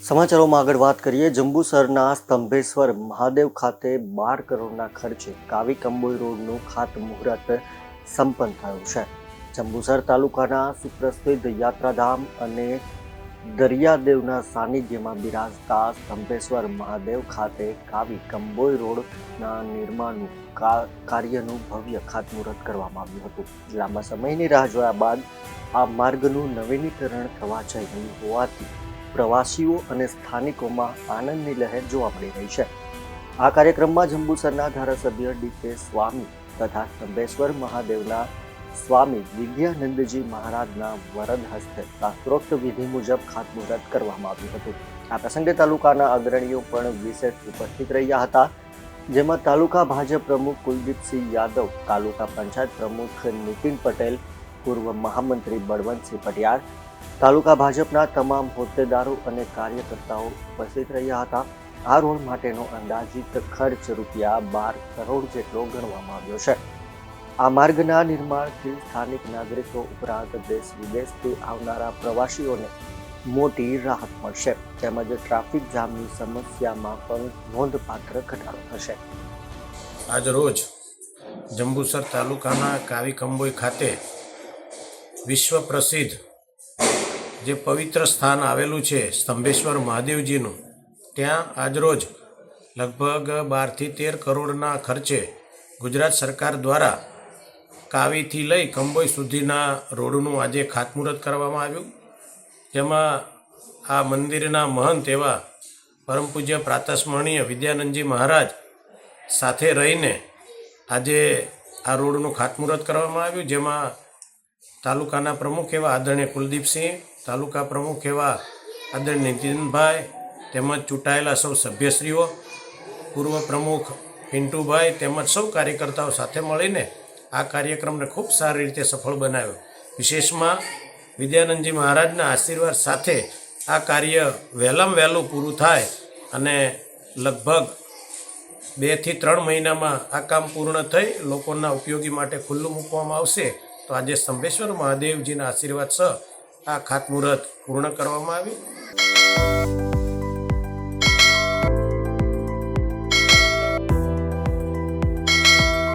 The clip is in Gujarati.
સમાચારોમાં આગળ વાત કરીએ. જંબુસરના સ્તંભેશ્વર મહાદેવ ખાતે 12 કરોડના ખર્ચે કાવી કંબોઈ રોડનું ખાતમુહૂર્ત સંપન્ન થયું છે. જંબુસર તાલુકાના સુપ્રસિદ્ધ યાત્રાધામ અને દરિયાદેવના સાનિધ્યમાં બિરાજતા સ્તંભેશ્વર મહાદેવ ખાતે કાવી કંબોઈ રોડના નિર્માણનું કાર્યનું ભવ્ય ખાતમુહૂર્ત કરવામાં આવ્યું હતું. લાંબા સમયની રાહ જોયા બાદ આ માર્ગનું નવીનીકરણ થવા જઈ રહ્યું હોવાથી પ્રવાસીઓ અને સ્થાનિકોમાં આનંદની લહેર જોવા મળી રહી છે. આ કાર્યક્રમમાં જંબુસરના ધારાસભ્ય ડી.કે. સ્વામી તથા સ્તંભેશ્વર મહાદેવના સ્વામી વિદ્યાનંદજી મહારાજના વરદ હસ્તે શાસ્ત્રોક્ત વિધિ મુજબ ખાતમુહૂર્ત કરવામાં આવ્યું હતું. આ પ્રસંગે તાલુકાના અગ્રણીઓ પણ વિશેષ ઉપસ્થિત રહ્યા હતા, જેમાં તાલુકા ભાજપ પ્રમુખ કુલદીપસિંહ યાદવ, તાલુકા પંચાયત પ્રમુખ નીતિન પટેલ, પૂર્વ મહામંત્રી બળવંતસિંહ પટિયાર, તાલુકા ભાજપના તમામ હોદ્દેદારો અને કાર્યકર્તાઓ ઉપસ્થિત રહ્યા હતા. આ રોડ માટેનો અંદાજિત ખર્ચ ₹12 કરોડ જેટલો ગણવામાં આવ્યો છે. આ માર્ગના નિર્માણથી સ્થાનિક નાગરિકો ઉપરાંત દેશ વિદેશથી આવનારા પ્રવાસીઓને મોટી રાહત મળશે, તેમજ ટ્રાફિક જામની સમસ્યામાં પણ નોંધપાત્ર ઘટાડો થશે. આજ રોજ જંબુસર તાલુકાના કાવી કંબોઈ ખાતે વિશ્વ પ્રસિદ્ધ જે પવિત્ર સ્થાન આવેલું છે સ્તંભેશ્વર મહાદેવજીનું, ત્યાં આજરોજ લગભગ 12 થી 13 કરોડના ખર્ચે ગુજરાત સરકાર દ્વારા કાવીથી લઈ કંબોઈ સુધીના રોડનું આજે ખાતમુહૂર્ત કરવામાં આવ્યું. જેમાં આ મંદિરના મહંત એવા પરમ પૂજ્ય પ્રાતસ્મરણીય વિદ્યાનંદજી મહારાજ સાથે રહીને આજે આ રોડનું ખાતમુહૂર્ત કરવામાં આવ્યું. જેમાં તાલુકાના પ્રમુખ એવા આદરણીય કુલદીપસિંહ, તાલુકા પ્રમુખ એવા આદરણીય નીતિનભાઈ, તેમજ ચૂંટાયેલા સૌ સભ્યશ્રીઓ, પૂર્વ પ્રમુખ પિન્ટુભાઈ તેમજ સૌ કાર્યકર્તાઓ સાથે મળીને આ કાર્યક્રમને ખૂબ સારી રીતે સફળ બનાવ્યો. વિશેષમાં વિદ્યાનંદજી મહારાજના આશીર્વાદ સાથે આ કાર્ય વહેલામાં વહેલું પૂરું થાય અને લગભગ 2 થી 3 મહિનામાં આ કામ પૂર્ણ થઈ લોકોના ઉપયોગી માટે ખુલ્લું મૂકવામાં આવશે. તો આજે સ્તંભેશ્વર મહાદેવજીના આશીર્વાદ સહ આ ખાતમુહૂર્ત પૂર્ણ કરવામાં આવ્યું.